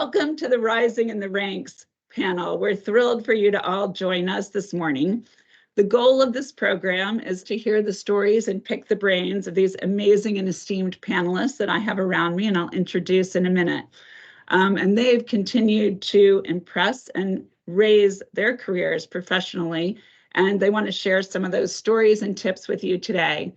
Welcome to the Rising in the Ranks panel. We're thrilled for you to all join us this morning. The goal of this program is to hear the stories and pick the brains of these amazing and esteemed panelists that I have around me, and I'll introduce in a minute. And they've continued to impress and raise their careers professionally, and they want to share some of those stories and tips with you today.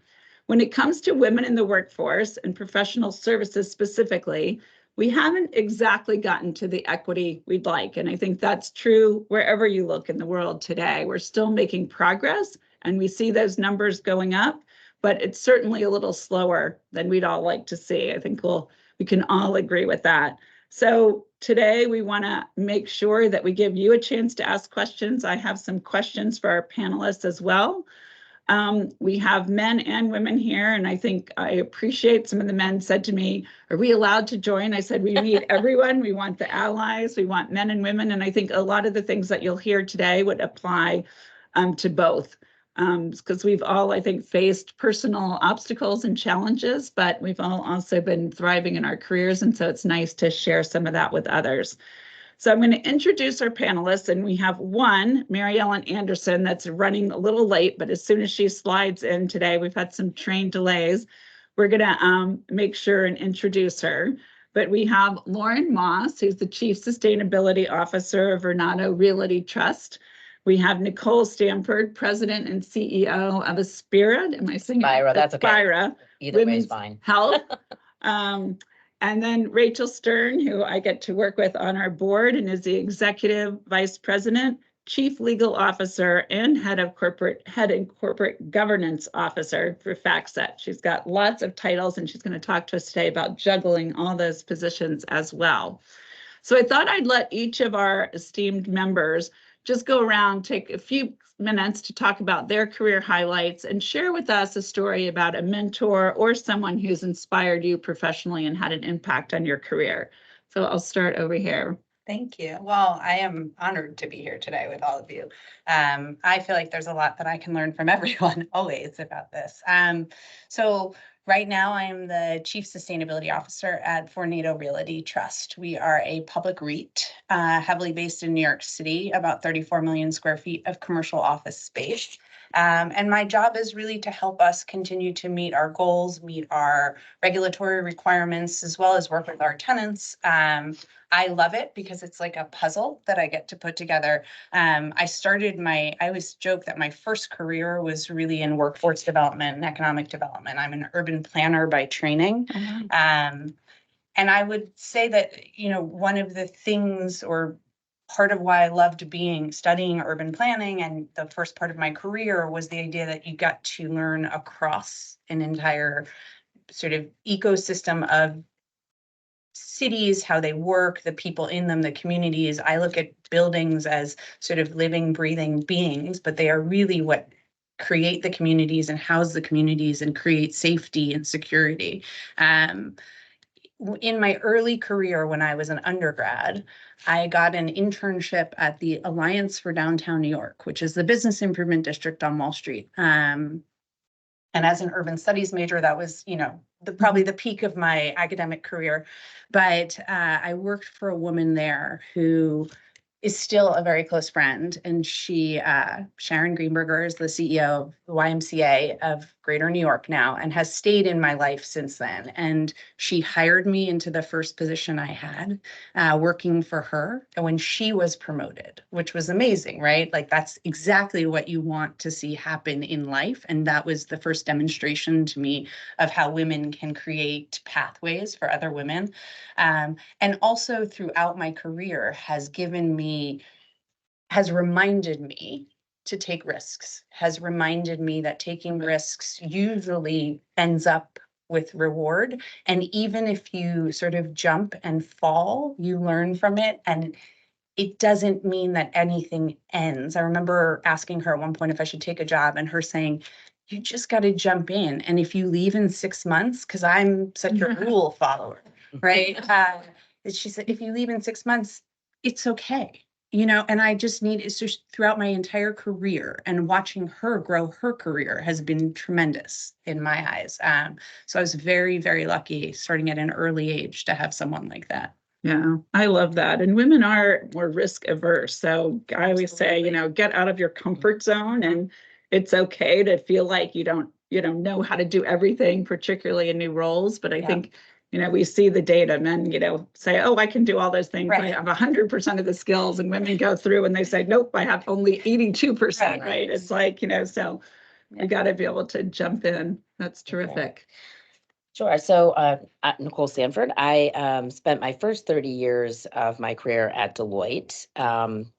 When it comes to women in the workforce and professional services specifically, we haven't exactly gotten to the equity we'd like. And I think that's true wherever you look in the world today. We're still making progress and we see those numbers going up, but it's certainly a little slower than we'd all like to see. I think we can all agree with that. So today we want to make sure that we give you a chance to ask questions. I have some questions for our panelists as well. We have men and women here, and I think I appreciate some of the men said to me, are we allowed to join? I said, we need everyone. We want the allies. We want men and women. And I think a lot of the things that you'll hear today would apply to both, because we've all, I think, faced personal obstacles and challenges, but we've all also been thriving in our careers. And so it's nice to share some of that with others. So I'm going to introduce our panelists, and we have one, Mary Ellen Anderson, that's running a little late, but as soon as she slides in today, we've had some train delays. We're going to make sure and introduce her. But we have Lauren Moss, who's the Chief Sustainability Officer of Vornado Realty Trust. We have Nicole Sanford, President and CEO of Aspira. Am I saying Aspira, that's okay. Aspira. Either way is fine. Health. And then Rachel Stern, who I get to work with on our board and is the Executive Vice President, Chief Legal Officer, and Head and Corporate Governance Officer for FactSet. She's got lots of titles, and she's going to talk to us today about juggling all those positions as well. So I thought I'd let each of our esteemed members just go around, take a few minutes to talk about their career highlights and share with us a story about a mentor or someone who's inspired you professionally and had an impact on your career. So I'll start over here. Thank you. Well, I am honored to be here today with all of you. I feel like there's a lot that I can learn from everyone always about this. So right now I am the Chief Sustainability Officer at Vornado Realty Trust. We are a public REIT, heavily based in New York City, about 34 million square feet of commercial office space. And my job is really to help us continue to meet our goals, meet our regulatory requirements, as well as work with our tenants. I love it because it's like a puzzle that I get to put together. I always joke that my first career was really in workforce development and economic development. I'm an urban planner by training. And I would say that, one of the things or part of why I loved studying urban planning and the first part of my career was the idea that you got to learn across an entire sort of ecosystem of cities, how they work, the people in them, the communities. I look at buildings as sort of living, breathing beings, but they are really what create the communities and house the communities and create safety and security. In my early career, when I was an undergrad, I got an internship at the Alliance for Downtown New York, which is the business improvement district on Wall Street. And as an urban studies major, that was, probably the peak of my academic career. But I worked for a woman there who is still a very close friend. And she, Sharon Greenberger, is the CEO of the YMCA of Greater New York now and has stayed in my life since then. And she hired me into the first position I had working for her when she was promoted, which was amazing, right? Like that's exactly what you want to see happen in life. And that was the first demonstration to me of how women can create pathways for other women. And also throughout my career has reminded me to take risks, has reminded me that taking risks usually ends up with reward. And even if you sort of jump and fall, you learn from it. And it doesn't mean that anything ends. I remember asking her at one point if I should take a job and her saying, you just got to jump in. And if you leave in 6 months, because I'm such a rule follower, right? She said, if you leave in 6 months, it's okay. And I just it's just throughout my entire career and watching her grow her career has been tremendous in my eyes. So I was very, very lucky starting at an early age to have someone like that. Yeah, I love that. And women are more risk averse. So I always say, get out of your comfort zone, and it's okay to feel like you don't know how to do everything, particularly in new roles. But I Yeah. think, we see the data. Men, say, oh, I can do all those things. I Right. have 100% of the skills, and women go through and they say, nope, I have only 82%, right? It's like, so we got to be able to jump in. That's terrific. Sure. So, Nicole Sanford, I spent my first 30 years of my career at Deloitte,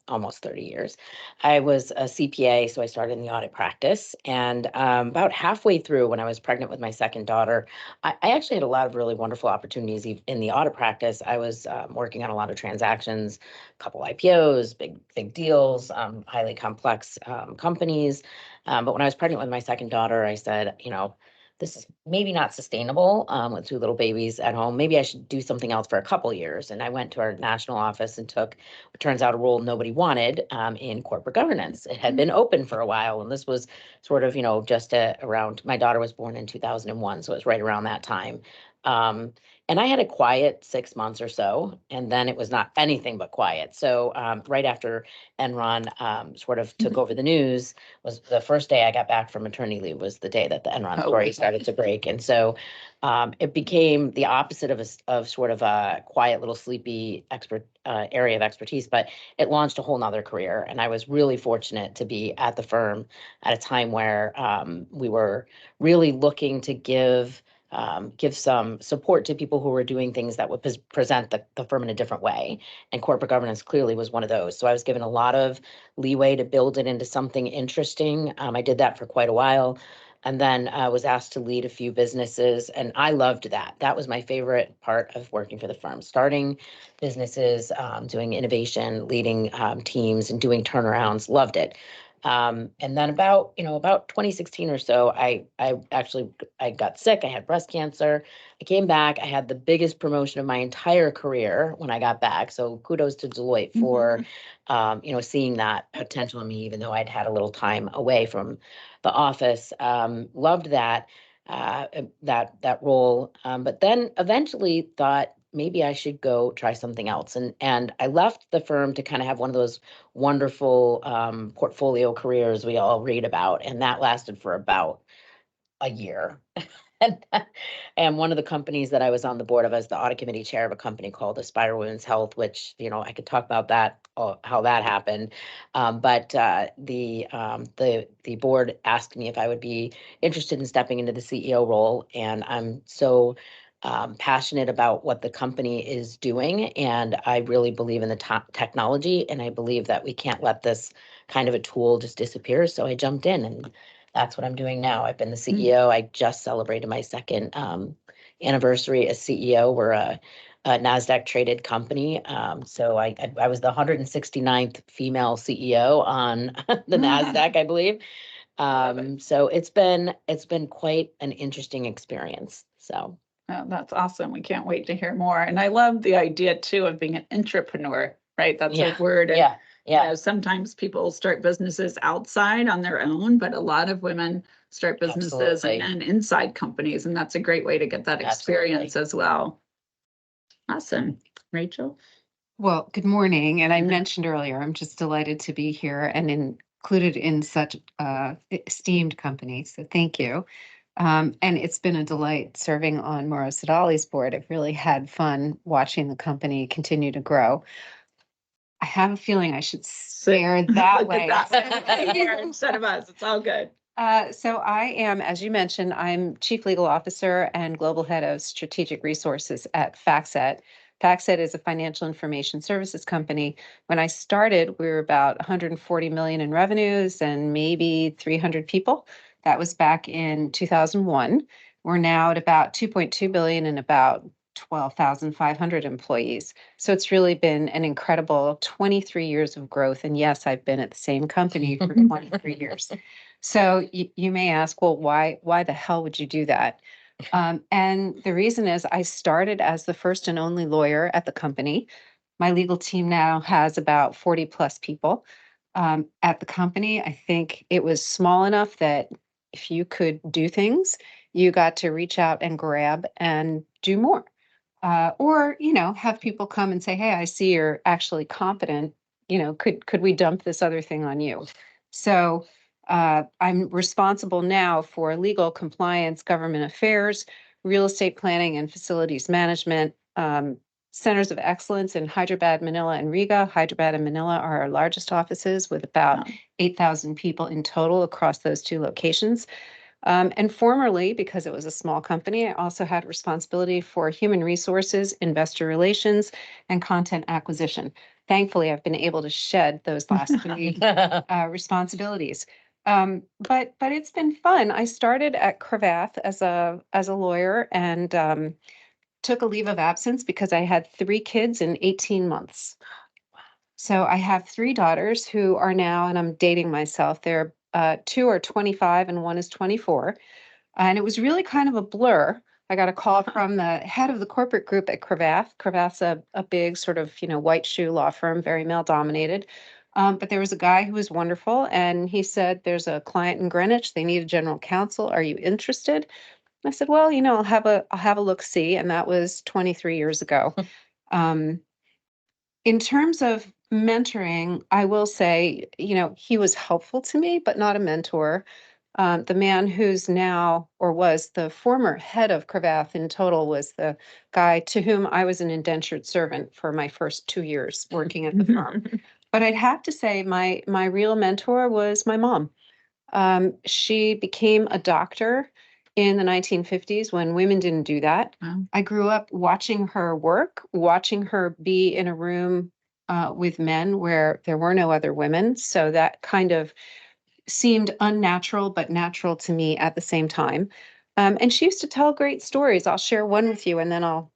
almost 30 years. I was a CPA, so I started in the audit practice. And about halfway through, when I was pregnant with my second daughter, I actually had a lot of really wonderful opportunities in the audit practice. I was working on a lot of transactions, a couple IPOs, big deals, highly complex companies. But when I was pregnant with my second daughter, I said, this is maybe not sustainable with two little babies at home. Maybe I should do something else for a couple years. And I went to our national office and took, it turns out, a role nobody wanted in corporate governance. It had been open for a while. And this was sort of, just around, my daughter was born in 2001. So it was right around that time. And I had a quiet 6 months or so, and then it was not anything but quiet. So right after Enron sort of took over the news, was the first day I got back from maternity leave was the day that the Enron story started to break. And so it became the opposite of sort of a quiet little sleepy area of expertise, but it launched a whole nother career. And I was really fortunate to be at the firm at a time where we were really looking to give some support to people who were doing things that would present the firm in a different way. And corporate governance clearly was one of those. So I was given a lot of leeway to build it into something interesting. I did that for quite a while. And then I was asked to lead a few businesses, and I loved that. That was my favorite part of working for the firm, starting businesses, doing innovation, leading teams, and doing turnarounds. Loved it. And then about 2016 or so, I got sick. I had breast cancer. I came back. I had the biggest promotion of my entire career when I got back. So kudos to Deloitte for, seeing that potential in me, even though I'd had a little time away from the office. Loved that role. But then eventually thought maybe I should go try something else. And I left the firm to kind of have one of those wonderful portfolio careers we all read about. And that lasted for about a year. And one of the companies that I was on the board of as the audit committee chair of a company called Aspira Women's Health, which, I could talk about that, how that happened. But the board asked me if I would be interested in stepping into the CEO role. And I'm so passionate about what the company is doing. And I really believe in the technology. And I believe that we can't let this kind of a tool just disappear. So I jumped in, and that's what I'm doing now. I've been the CEO. I just celebrated my second anniversary as CEO. We're a NASDAQ traded company. So I was the 169th female CEO on the NASDAQ, I believe. So it's been quite an interesting experience. So. Oh, that's awesome. We can't wait to hear more. And I love the idea too of being an entrepreneur, right? That's a word. And, sometimes people start businesses outside on their own, but a lot of women start businesses and inside companies. And that's a great way to get that experience as well. Awesome. Rachel? Well, good morning. And I mentioned earlier, I'm just delighted to be here and included in such esteemed company. So thank you. And it's been a delight serving on Morrow Sodali's board. I've really had fun watching the company continue to grow. I have a feeling I should stare that way. Instead of us, it's all good. So I am, as you mentioned, I'm Chief Legal Officer and Global Head of Strategic Resources at FactSet. FactSet is a financial information services company. When I started, we were about 140 million in revenues and maybe 300 people. That was back in 2001. We're now at about 2.2 billion and about 12,500 employees. So it's really been an incredible 23 years of growth. And yes, I've been at the same company for 23 years. So you may ask, well, why the hell would you do that? And the reason is I started as the first and only lawyer at the company. My legal team now has about 40 plus people. At the company, I think it was small enough that if you could do things, you got to reach out and grab and do more. or, have people come and say, hey, I see you're actually competent. Could we dump this other thing on you? So I'm responsible now for legal compliance, government affairs, real estate planning and facilities management, centers of excellence in Hyderabad, Manila, and Riga. Hyderabad and Manila are our largest offices with about Wow. 8,000 people in total across those two locations. And formerly, because it was a small company, I also had responsibility for human resources, investor relations, and content acquisition. Thankfully, I've been able to shed those last three responsibilities. But it's been fun. I started at Cravath as a lawyer and took a leave of absence because I had 3 kids in 18 months. So I have 3 daughters who are now, and I'm dating myself, they're 2 are 25 and 1 is 24. And it was really kind of a blur. I got a call from the head of the corporate group at Cravath. Cravath's a big sort of, white shoe law firm, very male dominated. But there was a guy who was wonderful, and he said, there's a client in Greenwich. They need a general counsel. Are you interested? I said, well, I'll have a look see. And that was 23 years ago. Um, in terms of mentoring, I will say, he was helpful to me, but not a mentor. The man who's now or was the former head of Cravath in total was the guy to whom I was an indentured servant for my first 2 years working at the firm. But I'd have to say my real mentor was my mom. She became a doctor in the 1950s when women didn't do that. Wow. I grew up watching her work, watching her be in a room with men where there were no other women. So that kind of seemed unnatural, but natural to me at the same time. And she used to tell great stories. I'll share one with you, and then I'll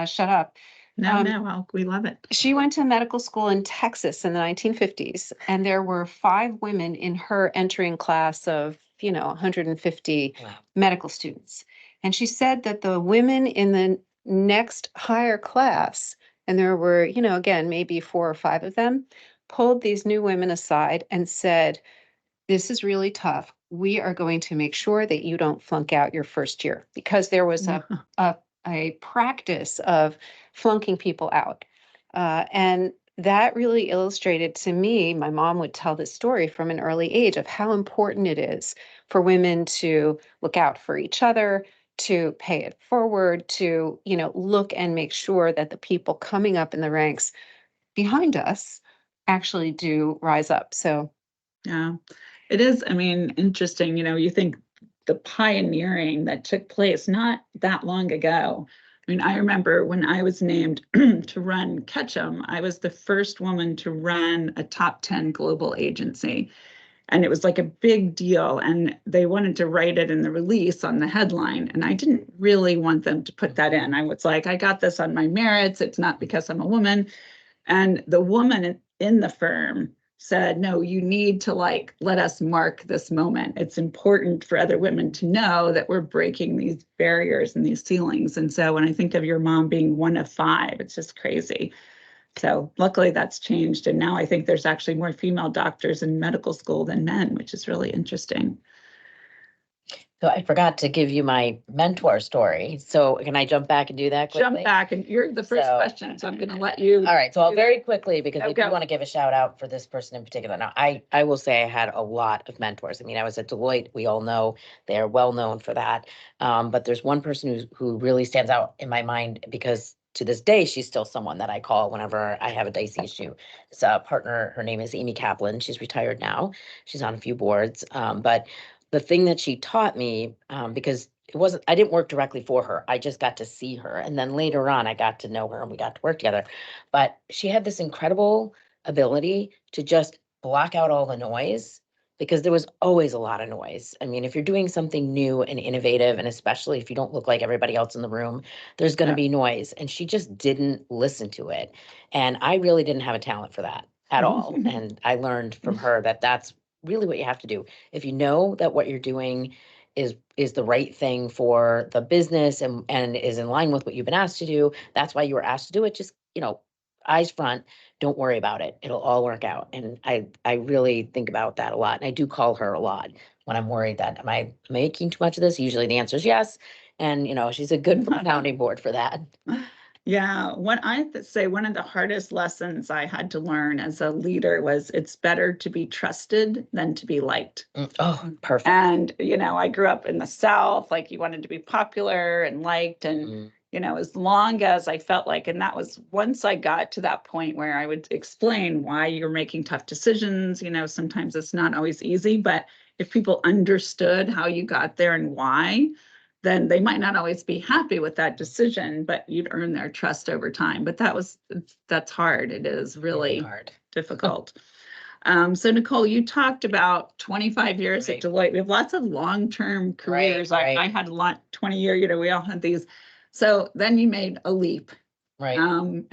shut up. We love it. She went to medical school in Texas in the 1950s, and there were 5 women in her entering class of, 150 Wow. medical students. And she said that the women in the next higher class, and there were, again, maybe 4 or 5 of them, pulled these new women aside and said, this is really tough. We are going to make sure that you don't flunk out your first year, because there was a practice of flunking people out. And that really illustrated to me, my mom would tell this story from an early age of how important it is for women to look out for each other, to pay it forward, to, look and make sure that the people coming up in the ranks behind us actually do rise up. So Yeah, it is. I mean, interesting. You think the pioneering that took place not that long ago. I mean, I remember when I was named to run Ketchum, I was the first woman to run a top 10 global agency. And it was like a big deal. And they wanted to write it in the release on the headline. And I didn't really want them to put that in. I was like, I got this on my merits. It's not because I'm a woman. And the woman in the firm said, no, you need to let us mark this moment. It's important for other women to know that we're breaking these barriers and these ceilings. And so when I think of your mom being one of 5, it's just crazy. So luckily that's changed. And now I think there's actually more female doctors in medical school than men, which is really interesting. So I forgot to give you my mentor story. So can I jump back and do that quickly? Jump back, and you're the first So- question, so I'm going to let you. All right, so I'll very quickly, because I do Okay. want to give a shout out for this person in particular. Now, I will say I had a lot of mentors. I mean, I was at Deloitte. We all know they're well known for that. But there's one person who really stands out in my mind, because to this day, she's still someone that I call whenever I have a dicey issue. It's a partner. Her name is Amy Kaplan. She's retired now. She's on a few boards. But the thing that she taught me, because I didn't work directly for her. I just got to see her. And then later on, I got to know her and we got to work together. But she had this incredible ability to just block out all the noise, because there was always a lot of noise. I mean, if you're doing something new and innovative, and especially if you don't look like everybody else in the room, there's going to Yeah. be noise. And she just didn't listen to it. And I really didn't have a talent for that at all. And I learned from her that that's really what you have to do. If you know that what you're doing is the right thing for the business and is in line with what you've been asked to do, that's why you were asked to do it. Just, eyes front, don't worry about it. It'll all work out. And I really think about that a lot. And I do call her a lot when I'm worried that am I making too much of this? Usually the answer is yes. And, she's a good sounding board for that. Yeah, what say one of the hardest lessons I had to learn as a leader was it's better to be trusted than to be liked. Oh, perfect. And, I grew up in the South, like you wanted to be popular and liked. And, as long as I felt like, and that was once I got to that point where I would explain why you're making tough decisions, sometimes it's not always easy, but if people understood how you got there and why, then they might not always be happy with that decision, but you'd earn their trust over time. But that's hard. It is really hard. difficult. So Nicole, you talked about 25 years at Deloitte. We have lots of long-term careers. Right. I had a lot, 20 year, we all had these. So then you made a leap. Right. And,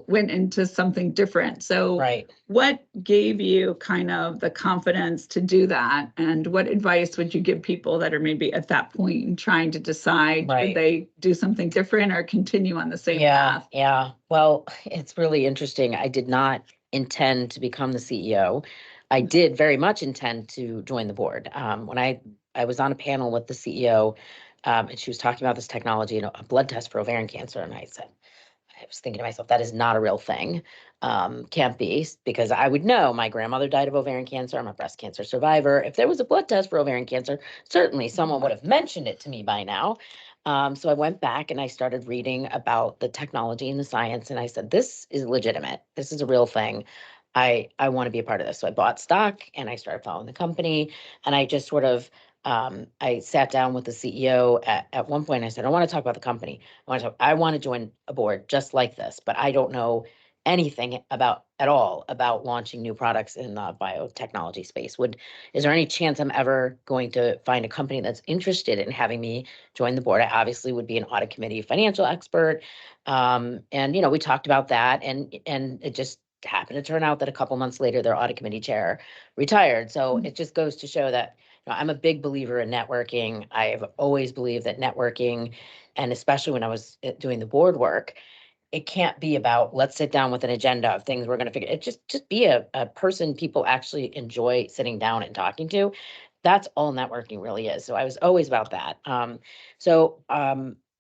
went into something different. So what gave you kind of the confidence to do that? And what advice would you give people that are maybe at that point and trying to decide, should they do something different or continue on the same path? Yeah. Well, it's really interesting. I did not intend to become the CEO. I did very much intend to join the board. When I was on a panel with the CEO, and she was talking about this technology, a blood test for ovarian cancer. And I was thinking to myself, that is not a real thing. Can't be, because I would know my grandmother died of ovarian cancer. I'm a breast cancer survivor. If there was a blood test for ovarian cancer, certainly someone would have mentioned it to me by now. So I went back and I started reading about the technology and the science. And I said, this is legitimate. This is a real thing. I want to be a part of this. So I bought stock and I started following the company. And I just sort of, I sat down with the CEO at one point. I said, I want to talk about the company. I want to join a board just like this, but I don't know anything at all about launching new products in the biotechnology space. Is there any chance I'm ever going to find a company that's interested in having me join the board? I obviously would be an audit committee financial expert. And, we talked about that and it just happened to turn out that a couple months later, their audit committee chair retired. So it just goes to show that I'm a big believer in networking. I have always believed that networking, and especially when I was doing the board work, it can't be about, let's sit down with an agenda of things we're going to figure. It just be a person people actually enjoy sitting down and talking to. That's all networking really is. So I was always about that.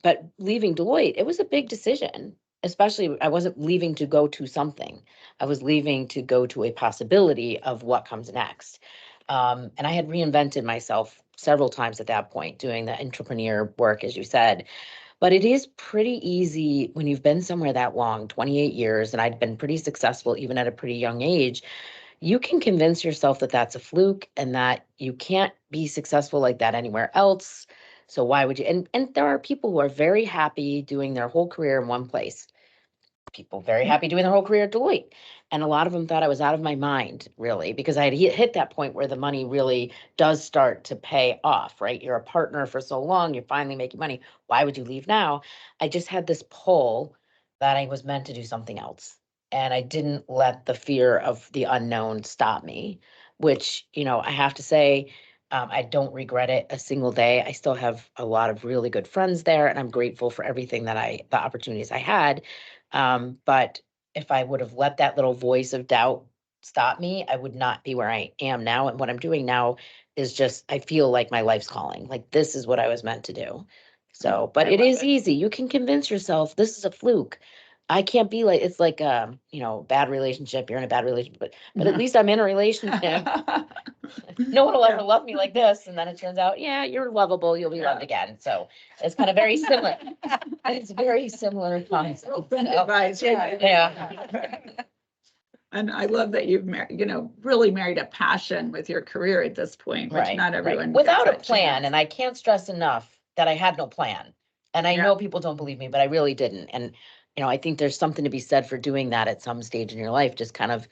But leaving Deloitte, it was a big decision. Especially, I wasn't leaving to go to something. I was leaving to go to a possibility of what comes next. And I had reinvented myself several times at that point, doing the entrepreneur work, as you said. But it is pretty easy when you've been somewhere that long, 28 years, and I'd been pretty successful even at a pretty young age. You can convince yourself that that's a fluke and that you can't be successful like that anywhere else. So why would you? And there are people who are very happy doing their whole career in one place. People very happy doing their whole career at Deloitte. And a lot of them thought I was out of my mind, really, because I had hit that point where the money really does start to pay off, right? You're a partner for so long, you're finally making money. Why would you leave now? I just had this pull that I was meant to do something else. And I didn't let the fear of the unknown stop me, which, I have to say, I don't regret it a single day. I still have a lot of really good friends there, and I'm grateful for everything the opportunities I had. But if I would have let that little voice of doubt stop me, I would not be where I am now. And what I'm doing now is just, I feel like my life's calling, like this is what I was meant to do. So, but it is easy. You can convince yourself this is a fluke. I can't be like, it's like, bad relationship. You're in a bad relationship, but at least I'm in a relationship. No one will ever love me like this. And then it turns out, yeah, you're lovable. You'll be loved again. So it's kind of very similar. It's very similar concept. Advice. Yeah. And I love that you've really married a passion with your career at this point, which not everyone gets without a that plan. chance. And I can't stress enough that I had no plan. And I know people don't believe me, but I really didn't. And, I think there's something to be said for doing that at some stage in your life, just kind of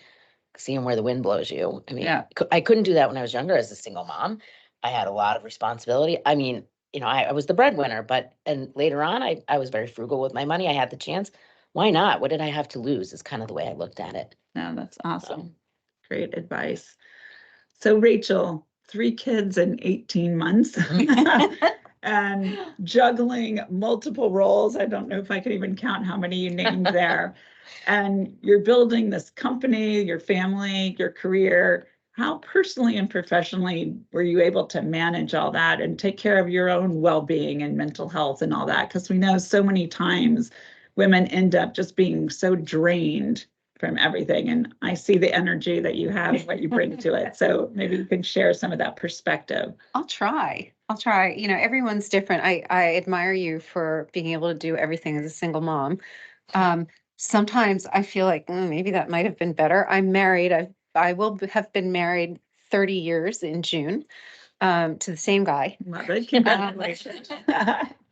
seeing where the wind blows you. I mean, I couldn't do that when I was younger as a single mom. I had a lot of responsibility. I mean, I was the breadwinner, and later on, I was very frugal with my money. I had the chance. Why not? What did I have to lose is kind of the way I looked at it. No, that's awesome. Great advice. So Rachel, 3 kids in 18 months and juggling multiple roles. I don't know if I could even count how many you named there. And you're building this company, your family, your career. how personally and professionally were you able to manage all that and take care of your own well-being and mental health and all that? Because we know so many times women end up just being so drained from everything. And I see the energy that you have and what you bring to it. So maybe you can share some of that perspective. I'll try. I'll try. You know, everyone's different. I admire you for being able to do everything as a single mom. Sometimes I feel like maybe that might have been better. I'm married. I will have been married 30 years in June, to the same guy. Love it. Congratulations.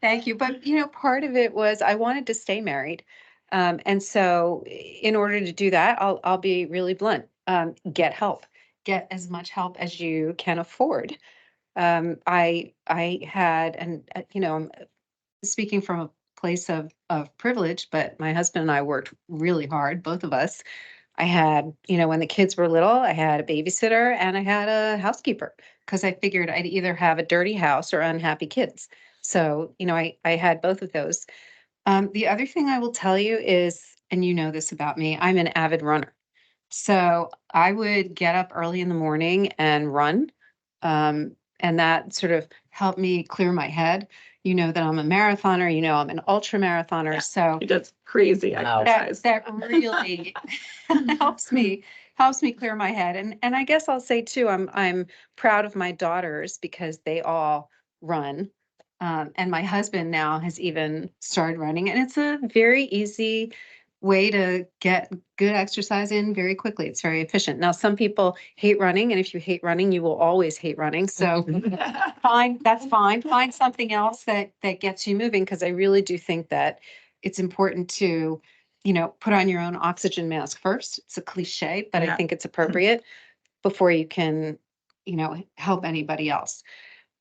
Thank you. But, you know, part of it was I wanted to stay married. And so in order to do that, I'll be really blunt. Get help. Get as much help as you can afford. I had, and you know, I'm speaking from a place of privilege, but my husband and I worked really hard, both of us. I had, you know, when the kids were little, I had a babysitter and I had a housekeeper because I figured I'd either have a dirty house or unhappy kids. So, you know, I had both of those. The other thing I will tell you is, and you know this about me, I'm an avid runner. So I would get up early in the morning and run. And that sort of helped me clear my head. You know that I'm a marathoner, you know, I'm an ultra marathoner. Yeah. So He does crazy Wow. exercise. that really helps me clear my head. And I guess I'll say too, I'm proud of my daughters because they all run. And my husband now has even started running, and it's a very easy way to get good exercise in very quickly. It's very efficient. Now, some people hate running, and if you hate running, you will always hate running. So fine, that's fine. Find something else that gets you moving, because I really do think that it's important to, you know, put on your own oxygen mask first. It's a cliche, but Yeah. I think it's appropriate before you can, you know, help anybody else.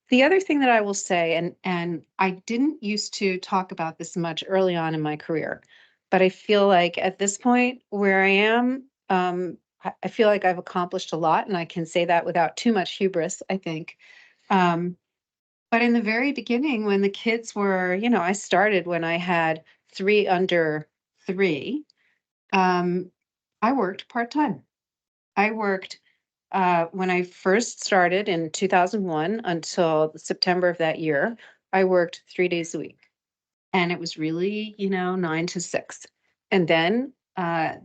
The other thing that I will say, and I didn't used to talk about this much early on in my career, but I feel like at this point where I am, I feel like I've accomplished a lot, and I can say that without too much hubris, I think. Um, but in the very beginning, when the kids were, you know, I started when I had 3 under 3, um, I worked part-time. I worked when I first started in 2001 until September of that year, I worked 3 days a week. And it was really, you know, 9 to 6. And then I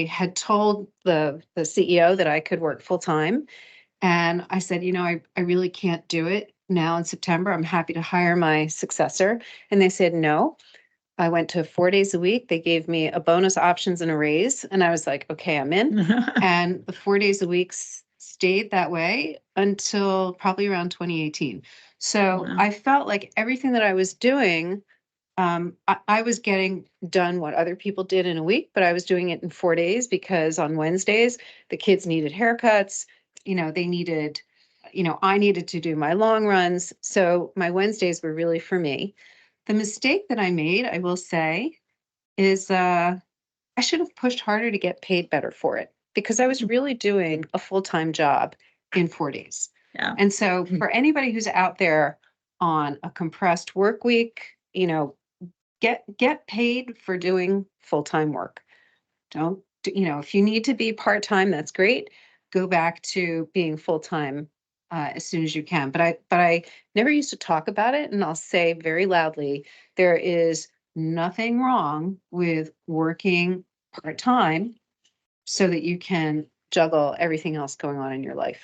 had told the CEO that I could work full time. And I said, you know, I really can't do it now in September. I'm happy to hire my successor. And they said, no. I went to 4 days a week. They gave me a bonus options and a raise. And I was like, okay, I'm in. And the 4 days a week stayed that way until probably around 2018. So Wow. I felt like everything that I was doing, I was getting done what other people did in a week, but I was doing it in 4 days because on Wednesdays, the kids needed haircuts. You know, they needed, you know, I needed to do my long runs. So my Wednesdays were really for me. The mistake that I made, I will say, is I should have pushed harder to get paid better for it because I was really doing a full-time job in 4 days. Yeah. And so for anybody who's out there on a compressed work week, you know, get paid for doing full-time work. Don't, you know, if you need to be part-time, that's great. Go back to being full-time as soon as you can. But I never used to talk about it, and I'll say very loudly, there is nothing wrong with working part-time so that you can juggle everything else going on in your life.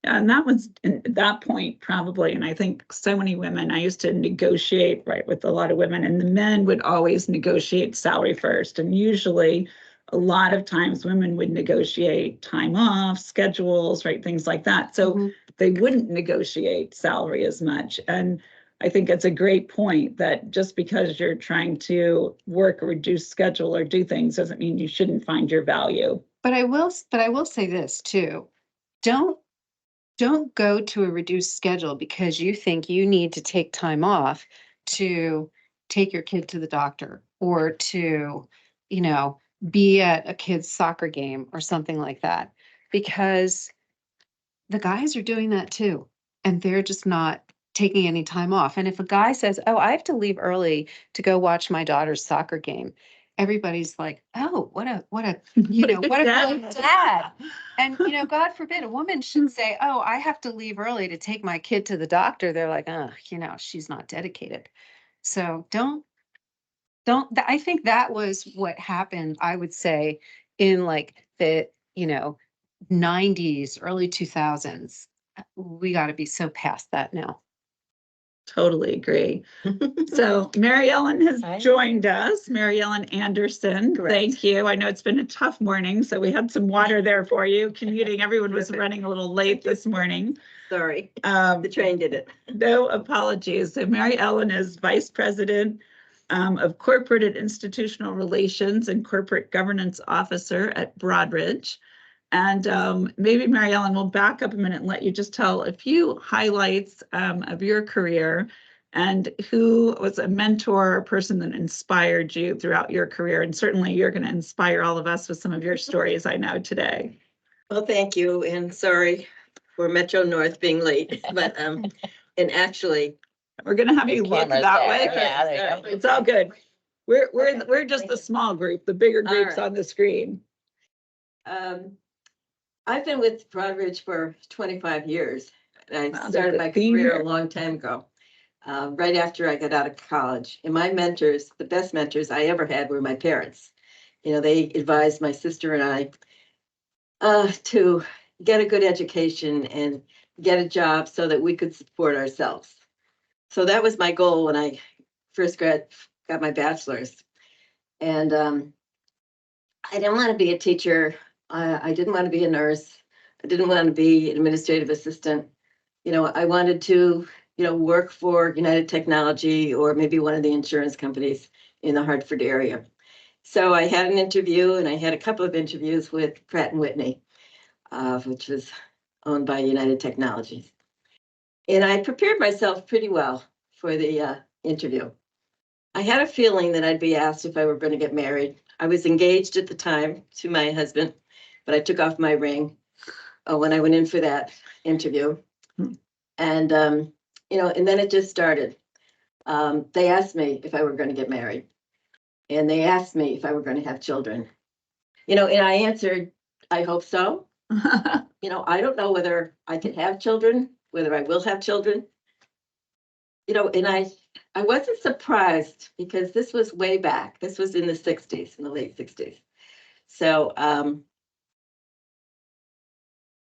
And that was at that point probably, and I think so many women, I used to negotiate, right, with a lot of women, and the men would always negotiate salary first. And usually a lot of times women would negotiate time off, schedules, right, things like that. So they wouldn't negotiate salary as much. And I think it's a great point that just because you're trying to work or reduce schedule or do things doesn't mean you shouldn't find your value. But I will say this too. Don't go to a reduced schedule because you think you need to take time off to take your kid to the doctor or to, you know, be at a kid's soccer game or something like that. Because the guys are doing that too. And they're just not taking any time off. And if a guy says, oh, I have to leave early to go watch my daughter's soccer game, everybody's like, oh, what a, what a great dad. And, God forbid a woman should say, oh, I have to leave early to take my kid to the doctor. They're like, oh, she's not dedicated. So I think that was what happened, I would say, in like the, 90s, early 2000s. We got to be so past that now. Totally agree. So Mary Ellen has Hi. joined us, Mary Ellen Anderson. Correct. Thank you. I know it's been a tough morning, so we had some water there for you. Commuting, everyone was running a little late this morning. Sorry, the train did it. No apologies. So Mary Ellen is Vice President of Corporate and Institutional Relations and Corporate Governance Officer at Broadridge. And maybe Mary Ellen, we'll back up a minute and let you just tell a few highlights of your career and who was a mentor or person that inspired you throughout your career. And certainly you're going to inspire all of us with some of your stories, I know, today. Well, thank you, and sorry for Metro North being late, but and actually, We're going to have you There's look cameras that there. way. Yeah, there you go. It's all good. We're just the small group. The bigger All group's right. on the screen. I've been with Broadridge for 25 years. And Wow, I there's started a my theme career here. a long time ago, right after I got out of college. And my mentors, the best mentors I ever had, were my parents. They advised my sister and I to get a good education and get a job so that we could support ourselves. So that was my goal when I first got my bachelor's. And I didn't want to be a teacher. I didn't want to be a nurse. I didn't want to be an administrative assistant. I wanted to, work for United Technology or maybe one of the insurance companies in the Hartford area. So I had an interview, and I had a couple of interviews with Pratt & Whitney, which was owned by United Technologies. And I prepared myself pretty well for the interview. I had a feeling that I'd be asked if I were going to get married. I was engaged at the time to my husband, but I took off my ring when I went in for that interview. And, and then it just started. They asked me if I were going to get married, and they asked me if I were going to have children. And I answered, I hope so. I don't know whether I can have children, whether I will have children. And I wasn't surprised because this was way back. This was in the 60s, in the late 60s. So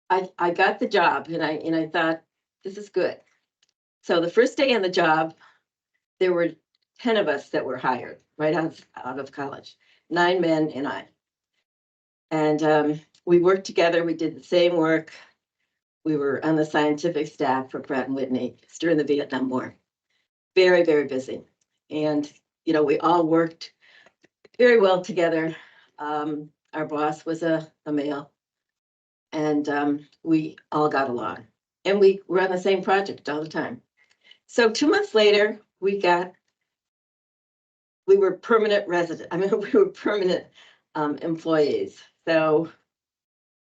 I got the job, and I thought, this is good. So the first day on the job, there were 10 of us that were hired right out of college, 9 men and I. And we worked together. We did the same work. We were on the scientific staff for Pratt & Whitney during the Vietnam War. Very, very busy. And, we all worked very well together. Our boss was a male, and we all got along. And we were on the same project all the time. So 2 months later, we were permanent resident. I mean, we were permanent employees. So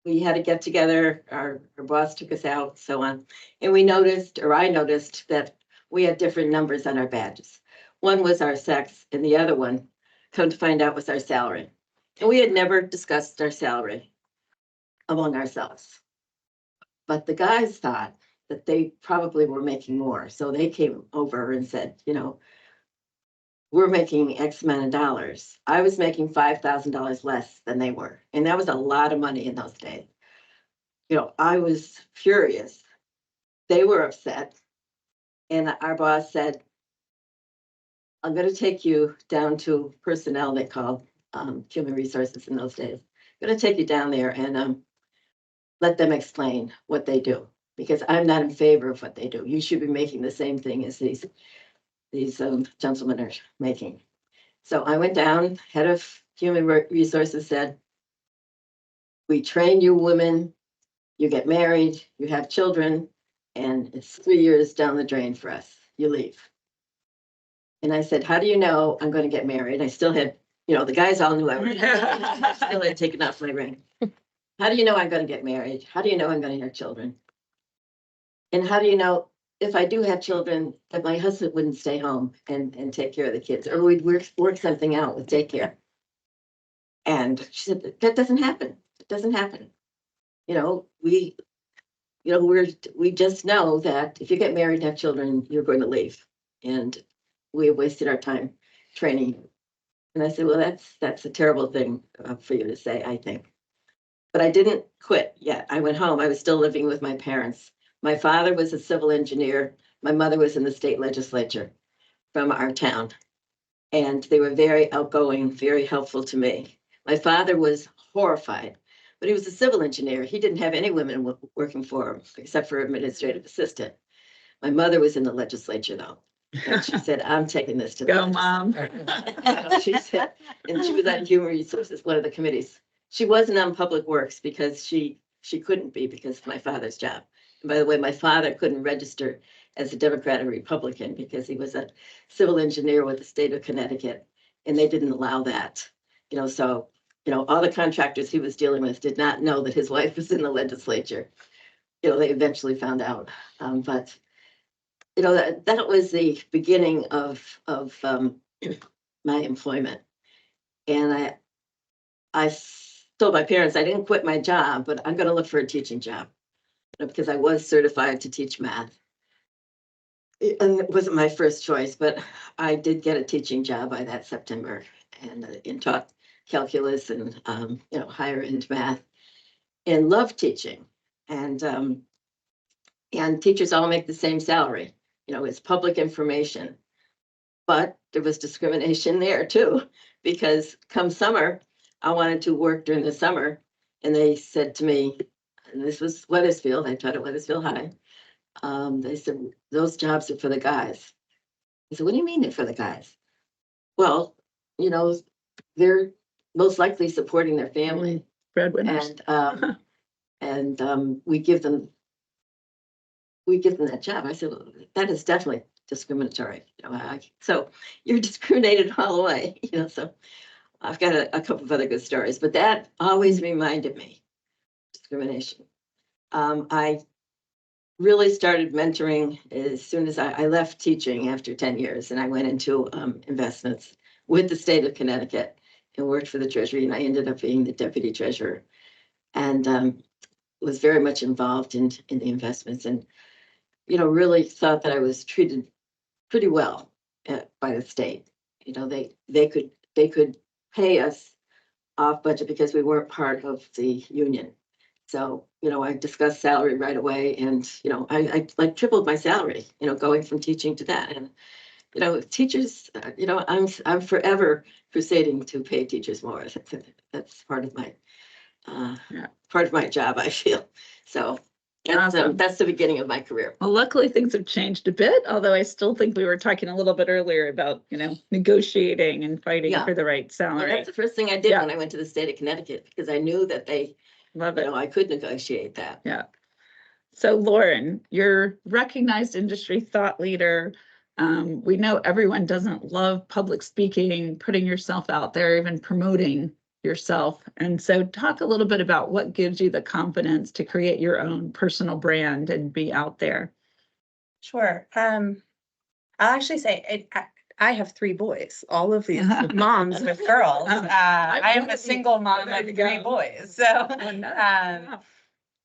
we had to get together. Our boss took us out, so on. And I noticed that we had different numbers on our badges. One was our sex, and the other one, come to find out, was our salary. And we had never discussed our salary among ourselves. But the guys thought that they probably were making more. So they came over and said, we're making X amount of dollars. I was making $5,000 less than they were. And that was a lot of money in those days. I was furious. They were upset. And our boss said, I'm going to take you down to personnel, they called human resources in those days. I'm going to take you down there and let them explain what they do, because I'm not in favor of what they do. You should be making the same thing as these gentlemen are making. So I went down, head of human resources said, we train you women, you get married, you have children, and it's 3 years down the drain for us. You leave. And I said, how do you know I'm going to get married? I still had, the guys all knew I was. I still had taken off my ring. How do you know I'm going to get married? How do you know I'm going to have children? And how do you know if I do have children that my husband wouldn't stay home and take care of the kids, or we'd work something out with daycare? And she said, that doesn't happen. It doesn't happen. We just know that if you get married and have children, you're going to leave. And we have wasted our time training. And I said, well, that's a terrible thing for you to say, I think. But I didn't quit yet. I went home. I was still living with my parents. My father was a civil engineer. My mother was in the state legislature from our town. And they were very outgoing, very helpful to me. My father was horrified, but he was a civil engineer. He didn't have any women working for him except for administrative assistant. My mother was in the legislature though. And she said, I'm taking this to the Go, Mom. She said, and she was on Human Resources, one of the committees. She wasn't on Public Works because she couldn't be because of my father's job. And by the way, my father couldn't register as a Democrat or Republican because he was a civil engineer with the state of Connecticut, and they didn't allow that. So all the contractors he was dealing with did not know that his wife was in the legislature. They eventually found out, but that was the beginning of my employment. And I told my parents I didn't quit my job, but I'm going to look for a teaching job because I was certified to teach math. And it wasn't my first choice, but I did get a teaching job by that September and taught calculus and higher end math and loved teaching. And teachers all make the same salary. It's public information. But there was discrimination there too, because come summer, I wanted to work during the summer. And they said to me, and this was Wethersfield, I taught at Wethersfield High. They said, those jobs are for the guys. I said, what do you mean they're for the guys? Well, they're most likely supporting their family. Breadwinners. And we give them that job. I said, well, that is definitely discriminatory. So you're discriminated all the way. So I've got a couple of other good stories, but that always reminded me discrimination. I really started mentoring as soon as I left teaching after 10 years, and I went into investments with the state of Connecticut and worked for the Treasury, and I ended up being the deputy treasurer and was very much involved in the investments and really thought that I was treated pretty well by the state. They could pay us off budget because we weren't part of the union. So, I discussed salary right away and, I like tripled my salary, going from teaching to that. And, teachers, I'm forever crusading to pay teachers more. That's part of my job, I feel. So Awesome. that's the beginning of my career. Well, luckily things have changed a bit, although I still think we were talking a little bit earlier about, negotiating and fighting for the right Well, salary. that's the first thing I did when I went to the state of Connecticut, because I knew that they, Love it. I could negotiate that. Yeah. So Lauren, you're recognized industry thought leader. We know everyone doesn't love public speaking, putting yourself out there, even promoting yourself. And so talk a little bit about what gives you the confidence to create your own personal brand and be out there. Sure. I'll actually say I have 3 boys, all of these moms with girls. I am a single mom of 3 boys. So,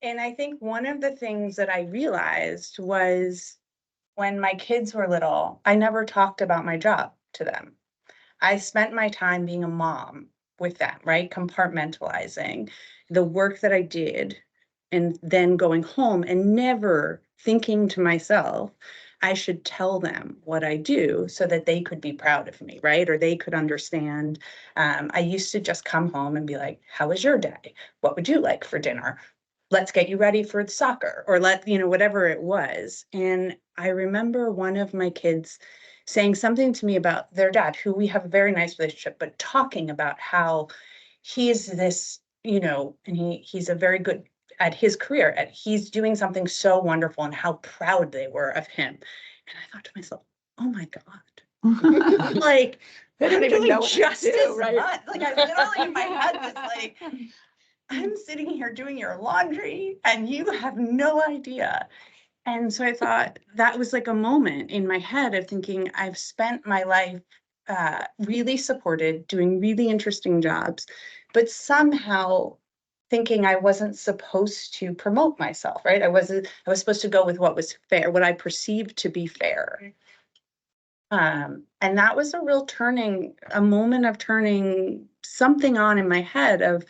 and I think one of the things that I realized was when my kids were little, I never talked about my job to them. I spent my time being a mom with them, right? Compartmentalizing the work that I did and then going home and never thinking to myself, I should tell them what I do so that they could be proud of me, right? Or they could understand. I used to just come home and be like, how was your day? What would you like for dinner? Let's get you ready for soccer or whatever it was. And I remember one of my kids saying something to me about their dad, who we have a very nice relationship, but talking about how he's this, and he's a very good at his career, and he's doing something so wonderful and how proud they were of him. And I thought to myself, oh my God, like, They don't I'm even doing know what to just do, as right? much. Like I literally in my head was like, I'm sitting here doing your laundry and you have no idea. And so I thought that was like a moment in my head of thinking, I've spent my life really supported, doing really interesting jobs, but somehow thinking I wasn't supposed to promote myself, right? I was supposed to go with what was fair, what I perceived to be fair. And that was a moment of turning something on in my head of,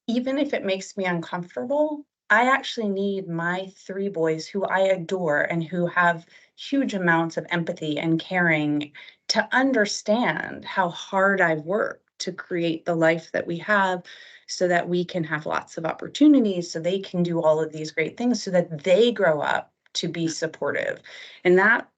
even if it makes me uncomfortable, I actually need my 3 boys who I adore and who have huge amounts of empathy and caring to understand how hard I've worked to create the life that we have, so that we can have lots of opportunities, so they can do all of these great things, so that they grow up to be supportive. And that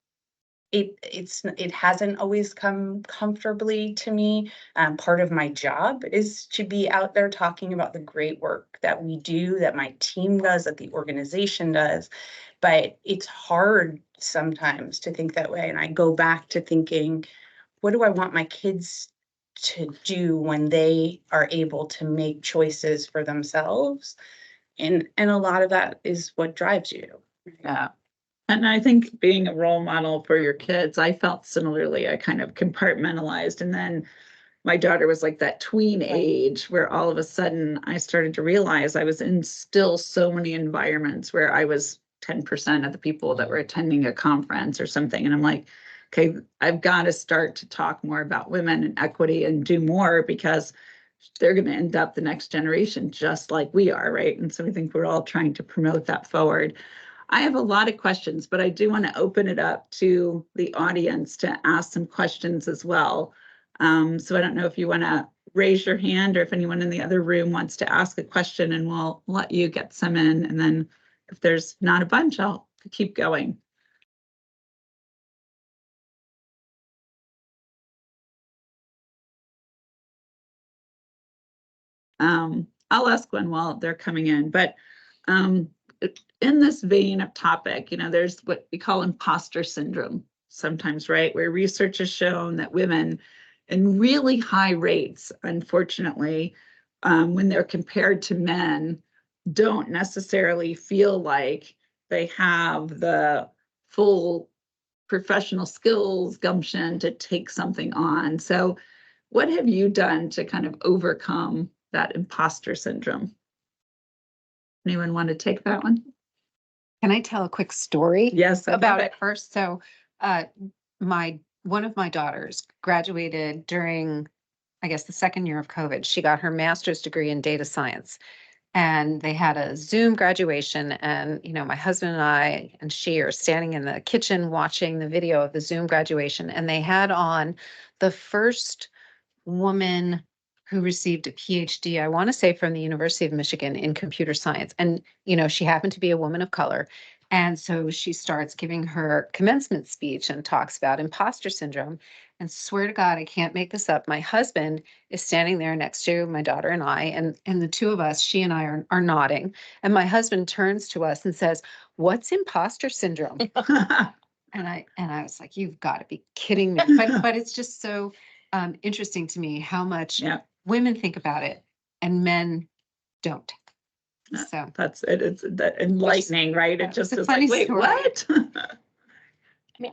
it hasn't always come comfortably to me. Part of my job is to be out there talking about the great work that we do, that my team does, that the organization does. But it's hard sometimes to think that way. And I go back to thinking, what do I want my kids to do when they are able to make choices for themselves? And a lot of that is what drives you. Yeah. And I think being a role model for your kids, I felt similarly. I kind of compartmentalized. And then my daughter was like that tween age where all of a sudden I started to realize I was in still so many environments where I was 10% of the people that were attending a conference or something. And I'm like, okay, I've got to start to talk more about women and equity and do more, because they're going to end up the next generation just like we are, right? And so I think we're all trying to promote that forward. I have a lot of questions, but I do want to open it up to the audience to ask some questions as well. So I don't know if you want to raise your hand, or if anyone in the other room wants to ask a question, and we'll let you get some in. And then if there's not a bunch, I'll keep going. I'll ask one while they're coming in, but in this vein of topic, there's what we call imposter syndrome sometimes, right? Where research has shown that women in really high rates, unfortunately, when they're compared to men, don't necessarily feel like they have the full professional skills, gumption to take something on. So what have you done to kind of overcome that imposter syndrome? Anyone want to take that one? Can I tell a quick story? Yes, About it first? So, one of my daughters graduated during, I guess, the second year of COVID. She got her master's degree in data science, and they had a Zoom graduation. And, my husband and I and she are standing in the kitchen watching the video of the Zoom graduation. And they had on the first woman who received a PhD, I want to say from the University of Michigan in computer science. And, she happened to be a woman of color. And so she starts giving her commencement speech and talks about imposter syndrome. And swear to God, I can't make this up. My husband is standing there next to my daughter and I, and the two of us, she and I are nodding. And my husband turns to us and says, "What's imposter syndrome?" And I was like, "You've got to be kidding me." But it's just so interesting to me how much women think about it and men don't. So that's it. It's that enlightening, right? It just is like, wait, what? I mean,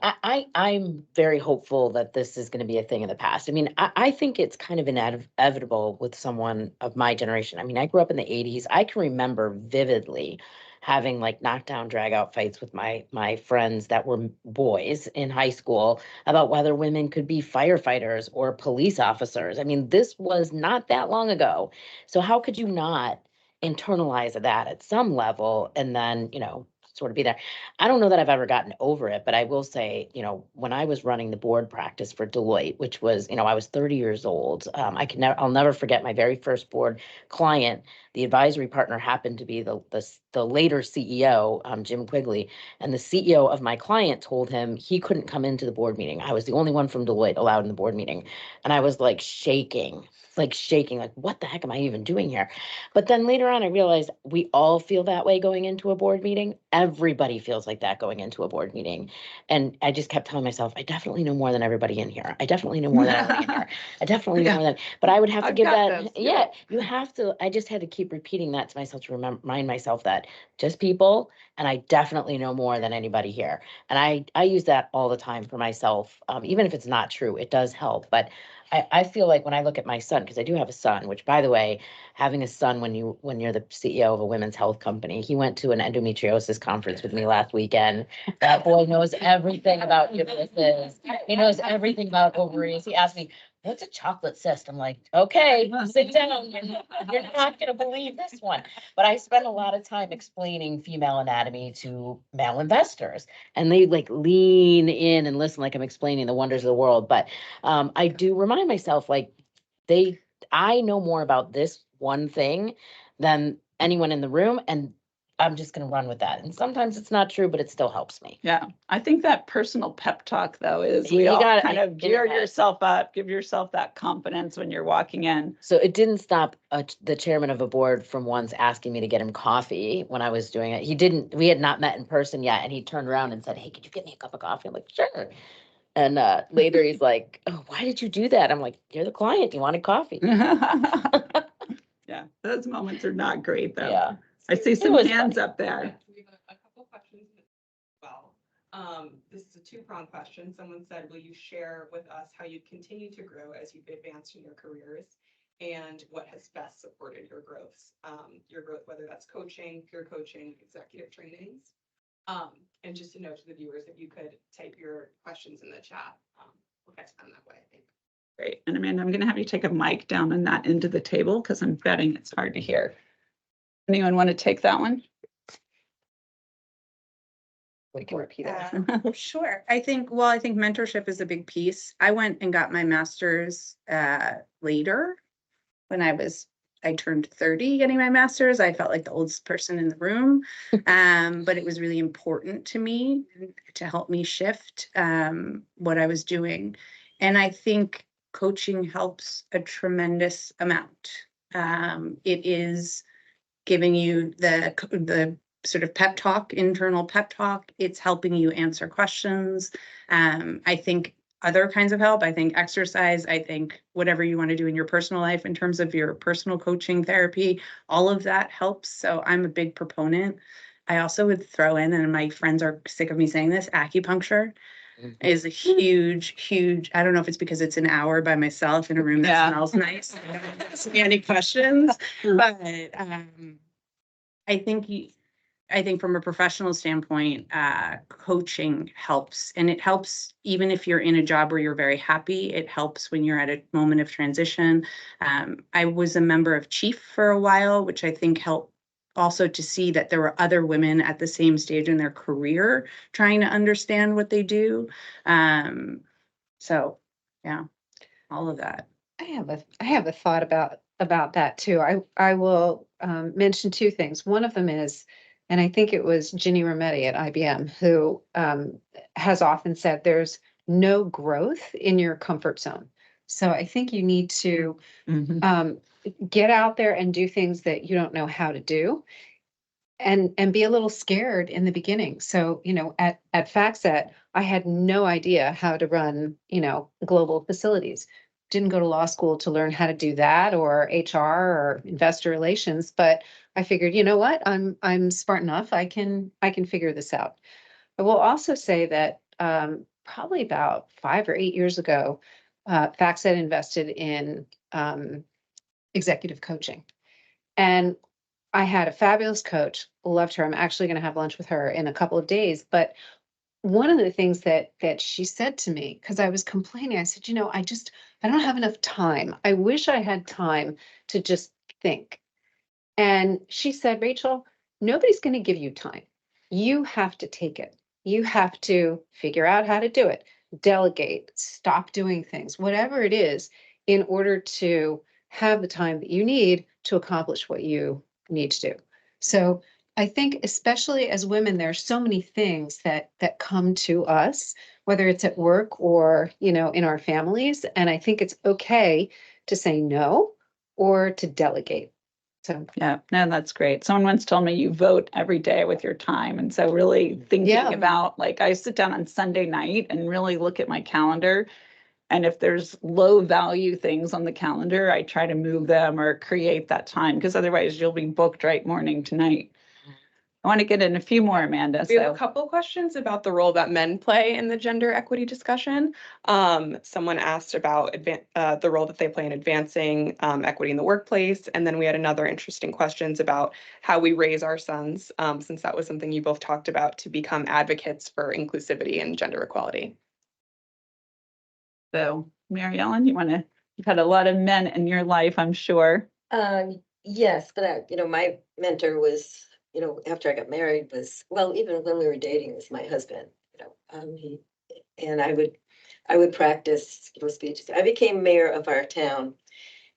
I'm very hopeful that this is going to be a thing of the past. I mean, I think it's kind of inevitable with someone of my generation. I mean, I grew up in the 80s. I can remember vividly having like knockdown, drag out fights with my friends that were boys in high school about whether women could be firefighters or police officers. I mean, this was not that long ago. So how could you not internalize that at some level and then, sort of be there? I don't know that I've ever gotten over it, but I will say, when I was running the board practice for Deloitte, which was, I was 30 years old. I'll never forget my very first board client. The advisory partner happened to be the later CEO, Jim Quigley, and the CEO of my client told him he couldn't come into the board meeting. I was the only one from Deloitte allowed in the board meeting, and I was like shaking, like what the heck am I even doing here? But then later on, I realized we all feel that way going into a board meeting. everybody feels like that going into a board meeting. And I just kept telling myself, I definitely know more than everybody in here. I definitely know more than everybody in here. I definitely know Yeah. more than, but I would have to I've give got that, this, yeah, you have to, I just had to keep repeating that to myself to remind myself that just people, and I definitely know more than anybody here. And I use that all the time for myself, even if it's not true, it does help. But I feel like when I look at my son, because I do have a son, which by the way, having a son when you're the CEO of a women's health company, he went to an endometriosis conference with me last weekend. That boy knows everything about uteruses. He knows everything about ovaries. He asked me, what's a chocolate cyst? I'm like, okay, sit down. You're not gonna believe this one. But I spend a lot of time explaining female anatomy to male investors, and they like lean in and listen like I'm explaining the wonders of the world. But I do remind myself like I know more about this one thing than anyone in the room, and I'm just gonna run with that. And sometimes it's not true, but it still helps me. Yeah, I think that personal pep talk though is we You all got it kind of in your gear head. yourself up, give yourself that confidence when you're walking in. So it didn't stop the chairman of a board from once asking me to get him coffee when I was doing it. We had not met in person yet, and he turned around and said, hey, could you get me a cup of coffee? I'm like, sure. And later he's like, oh, why did you do that? I'm like, you're the client, you wanted coffee. Yeah, those moments are not great though. Yeah. I see some was hands funny. up there. We have a couple questions as well. This is a two-pronged question. Someone said, will you share with us how you continue to grow as you've advanced in your careers and what has best supported your growth, whether that's coaching, peer coaching, executive trainings. And just a note to the viewers, if you could type your questions in the chat, we'll get to them that way, I think. Great. And Amanda, I'm going to have you take a mic down and not into the table because I'm betting it's hard to hear. Anyone want to take that one? We can repeat it. Sure. I think mentorship is a big piece. I went and got my master's later when I turned 30 getting my master's. I felt like the oldest person in the room. But it was really important to me to help me shift what I was doing. And I think coaching helps a tremendous amount. It is giving you the sort of pep talk, internal pep talk. It's helping you answer questions. I think other kinds of help, I think exercise, I think whatever you want to do in your personal life in terms of your personal coaching therapy, all of that helps. So I'm a big proponent. I also would throw in, and my friends are sick of me saying this, acupuncture is a huge, I don't know if it's because it's an hour by myself in a room that Yeah. smells nice. I don't ask me any questions, but I think from a professional standpoint, coaching helps, and it helps even if you're in a job where you're very happy. It helps when you're at a moment of transition. I was a member of Chief for a while, which I think helped also to see that there were other women at the same stage in their career trying to understand what they do. So yeah, all of that. I have a thought about that too. I will mention two things. One of them is, and I think it was Ginny Rometty at IBM who has often said there's no growth in your comfort zone. So I think you need to get out there and do things that you don't know how to do, and be a little scared in the beginning. So, at FactSet, I had no idea how to run, global facilities. Didn't go to law school to learn how to do that, or HR or investor relations, but I figured, you know what, I'm smart enough. I can figure this out. I will also say that probably about 5 or 8 years ago, FactSet invested in executive coaching. And I had a fabulous coach, loved her. I'm actually going to have lunch with her in a couple of days. But one of the things that she said to me, because I was complaining, I said, I don't have enough time. I wish I had time to just think. And she said, Rachel, nobody's going to give you time. You have to take it. You have to figure out how to do it, delegate, stop doing things, whatever it is, in order to have the time that you need to accomplish what you need to do. So I think, especially as women, there are so many things that come to us, whether it's at work or, in our families. And I think it's okay to say no or to delegate. So, Yeah, no, that's great. Someone once told me you vote every day with your time. And so really thinking Yeah. about, like, I sit down on Sunday night and really look at my calendar. And if there's low value things on the calendar, I try to move them or create that time, because otherwise you'll be booked right morning to night. I want to get in a few more, Amanda. We have So a couple questions about the role that men play in the gender equity discussion. Someone asked about the role that they play in advancing equity in the workplace. And then we had another interesting questions about how we raise our sons, since that was something you both talked about, to become advocates for inclusivity and gender equality. So, Mary Ellen, you've had a lot of men in your life, I'm sure. Yes, but my mentor was, after I got married was, well, even when we were dating, was my husband, he, and I would practice, speeches. I became mayor of our town,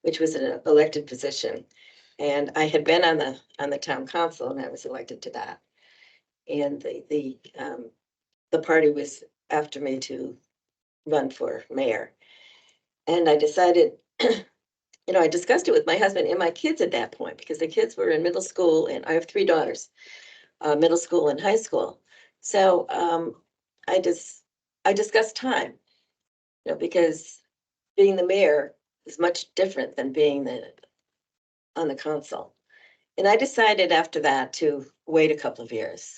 which was an elected position. And I had been on the town council and I was elected to that. And the party was after me to run for mayor. And I decided, I discussed it with my husband and my kids at that point, because the kids were in middle school and I have 3 daughters, middle school and high school. So I discussed time, because being the mayor is much different than being on the council. And I decided after that to wait a couple of years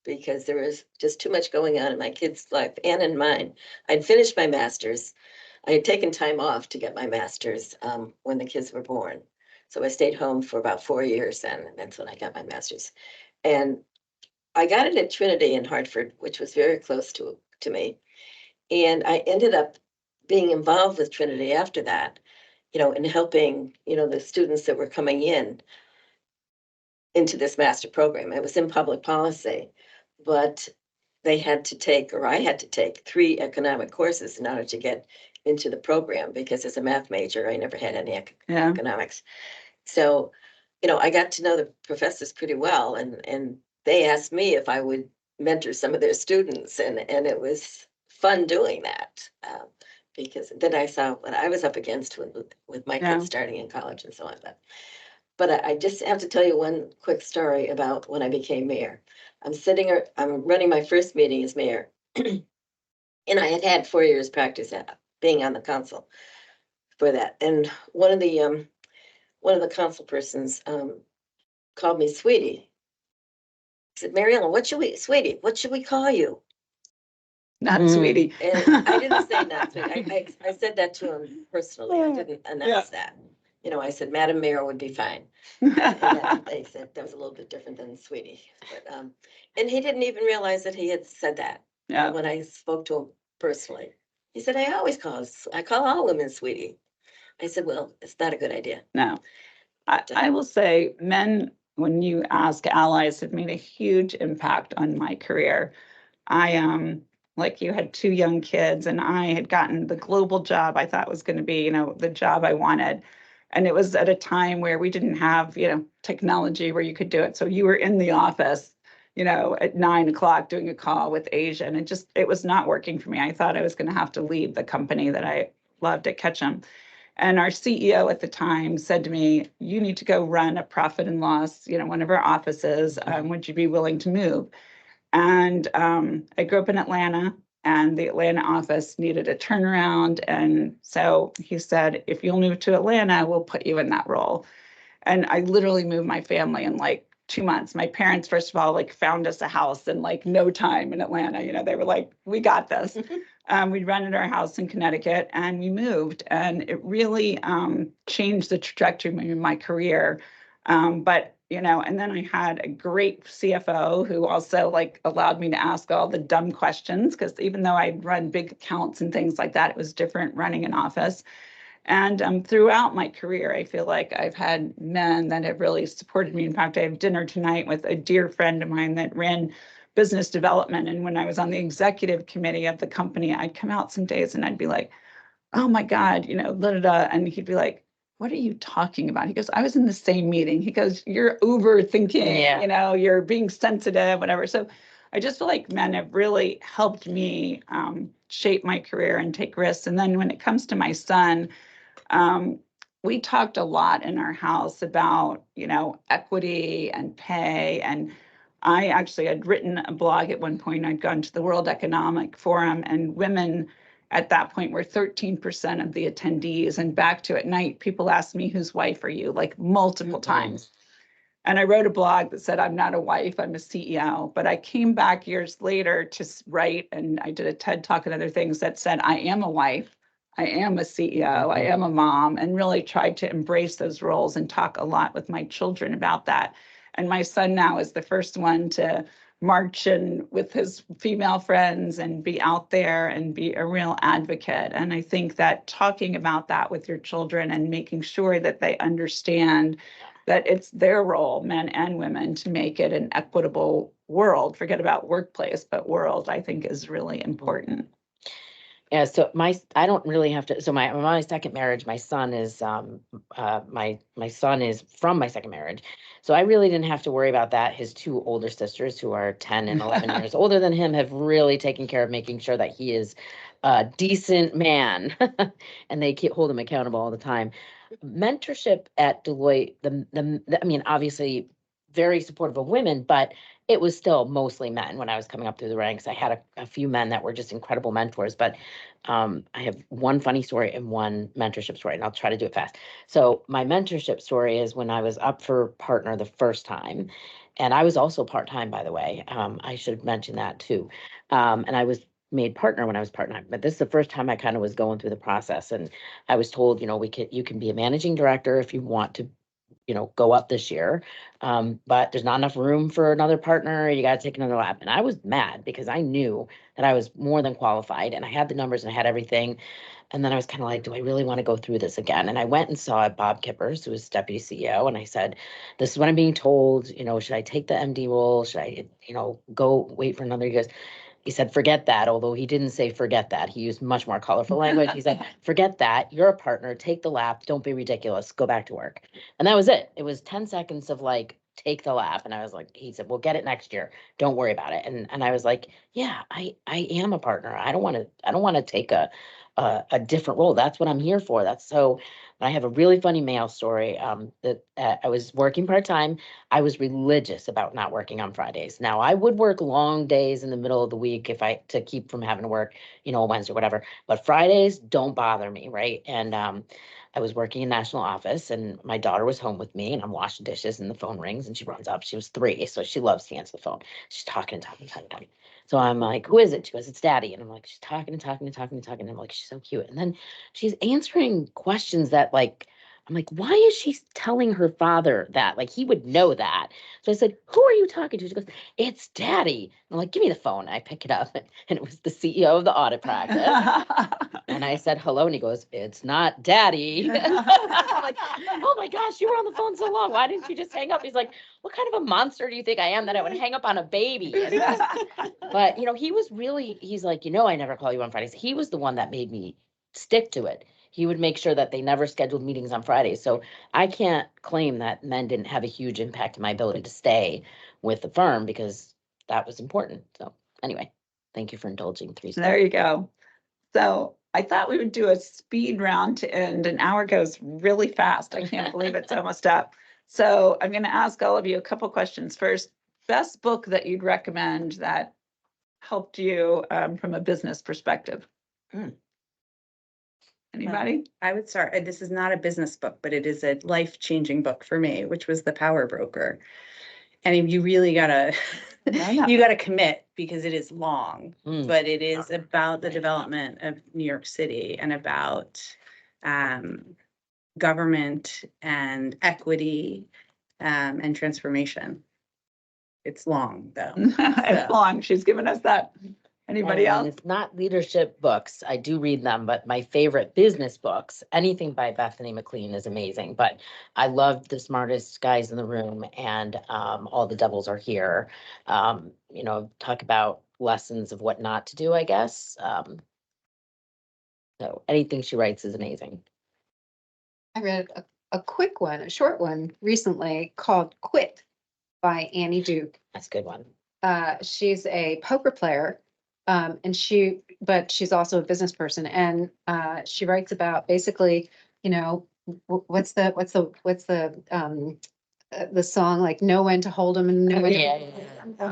because there was just too much going on in my kids' life and in mine. I'd finished my master's. I had taken time off to get my master's when the kids were born. So I stayed home for about 4 years then, and that's when I got my master's. And I got it at Trinity in Hartford, which was very close to me. And I ended up being involved with Trinity after that, and helping, the students that were coming into this master program. It was in public policy, but they had to take, or I had to take 3 economic courses in order to get into the program, because as a math major, I never had any Yeah. economics. So, I got to know the professors pretty well, and they asked me if I would mentor some of their students, and it was fun doing that. Because then I saw what I was up against with my Yeah. kids starting in college and so on. But I just have to tell you one quick story about when I became mayor. I'm running my first meeting as mayor. And I had 4 years practice at being on the council for that. And one of the council persons called me sweetie. He said, Mary Ellen, sweetie, what should we call you? Not sweetie. And I didn't say not sweetie. I said that to him personally. I didn't announce that. I said, Madam Mayor would be fine. And then they said that was a little bit different than sweetie. But and he didn't even realize that he had said that. Yeah. When I spoke to him personally, he said, I call all women sweetie. I said, well, it's not a good idea. No, I will say men, when you ask allies, have made a huge impact on my career. I like you had 2 young kids and I had gotten the global job I thought was going to be, the job I wanted. And it was at a time where we didn't have, technology where you could do it. So you were in the office, at 9 o'clock doing a call with Asia. And it was not working for me. I thought I was going to have to leave the company that I loved at Ketchum. And our CEO at the time said to me, you need to go run a profit and loss, one of our offices. Would you be willing to move? And I grew up in Atlanta, and the Atlanta office needed a turnaround. And so he said, if you'll move to Atlanta, we'll put you in that role. And I literally moved my family in like 2 months. My parents, first of all, like found us a house in like no time in Atlanta. They were like, we got this. We rented our house in Connecticut and we moved. And it really changed the trajectory of my career. And then I had a great CFO who also like allowed me to ask all the dumb questions, because even though I'd run big accounts and things like that, it was different running an office. And throughout my career, I feel like I've had men that have really supported me. In fact, I have dinner tonight with a dear friend of mine that ran business development. And when I was on the executive committee of the company, I'd come out some days and I'd be like, oh my God, da, da, da. And he'd be like, what are you talking about? He goes, I was in the same meeting. He goes, you're overthinking, you're being sensitive, whatever. So I just feel like men have really helped me shape my career and take risks. And then when it comes to my son, um, we talked a lot in our house about, equity and pay. And I actually had written a blog at one point. I'd gone to the World Economic Forum, and women at that point were 13% of the attendees. And back to at night, people asked me, whose wife are you? Like multiple times. And I wrote a blog that said, I'm not a wife, I'm a CEO. But I came back years later to write, and I did a TED Talk and other things that said, I am a wife, I am a CEO, I am a mom, and really tried to embrace those roles and talk a lot with my children about that. And my son now is the first one to march in with his female friends and be out there and be a real advocate. And I think that talking about that with your children and making sure that they understand that it's their role, men and women, to make it an equitable world. Forget about workplace, but world, I think, is really important. Yeah, so I don't really have to, so my second marriage, my son is my son is from my second marriage. So I really didn't have to worry about that. His two older sisters, who are 10 and 11 years older than him, have really taken care of making sure that he is a decent man. And they hold him accountable all the time. Mentorship at Deloitte, I mean, obviously very supportive of women, but it was still mostly men when I was coming up through the ranks. I had a few men that were just incredible mentors, but I have one funny story and one mentorship story, and I'll try to do it fast. So my mentorship story is when I was up for partner the first time, and I was also part-time, by the way. I should mention that too. And I was made partner when I was part-time, but this is the first time I kind of was going through the process, and I was told, you can be a managing director if you want to, go up this year. But there's not enough room for another partner. You got to take another lap. And I was mad because I knew that I was more than qualified and I had the numbers and I had everything. And then I was kind of like, do I really want to go through this again? And I went and saw Bob Kippers, who was deputy CEO. And I said, this is what I'm being told, should I take the MD role? Should I, go wait for another? He said, forget that. Although he didn't say forget that. He used much more colorful language. He said, forget that. You're a partner. Take the lap. Don't be ridiculous. Go back to work. And that was it. It was 10 seconds of like, take the lap. And I was like, he said, we'll get it next year. Don't worry about it. And I was like, yeah, I am a partner. I don't want to take a different role. That's what I'm here for. That's so. I have a really funny male story. That I was working part-time. I was religious about not working on Fridays. Now I would work long days in the middle of the week to keep from having to work, a Wednesday or whatever. But Fridays don't bother me, right? And I was working in national office, and my daughter was home with me, and I'm washing dishes, and the phone rings, and she runs up. She was 3, so she loves to answer the phone. She's talking. So I'm like, who is it? She goes, it's Daddy. And I'm like, she's talking. And I'm like, she's so cute. And then she's answering questions that like, I'm like, why is she telling her father that? Like, he would know that. So I said, who are you talking to? She goes, it's Daddy. I'm like, give me the phone. I pick it up, and it was the CEO of the audit practice. And I said, hello. And he goes, it's not Daddy. I'm like, oh my gosh, you were on the phone so long. Why didn't you just hang up? He's like, what kind of a monster do you think I am that I would hang up on a baby? But, he was really, he's like, I never call you on Fridays. He was the one that made me stick to it. He would make sure that they never scheduled meetings on Fridays. So I can't claim that men didn't have a huge impact on my ability to stay with the firm because that was important. So anyway, thank you for indulging 3 There you go. So I thought we would do a speed round to end. An hour goes really fast. I can't believe it's almost up. So I'm going to ask all of you a couple questions. First, best book that you'd recommend that helped you from a business perspective? Anybody? I would start, this is not a business book, but it is a life-changing book for me, which was The Power Broker. And you really gotta, you gotta commit because it is long, but it is about the development of New York City and about government and equity and transformation. It's long though. It's long. She's given us that. Anybody else? It's not leadership books. I do read them, but my favorite business books, anything by Bethany McLean is amazing. But I loved The Smartest Guys in the Room and All the Devils Are Here. Talk about lessons of what not to do, I guess. So anything she writes is amazing. I read a quick one, a short one recently called Quit by Annie Duke. That's a good one. She's a poker player. But she's also a business person, and she writes about basically, the song, like know when to hold them and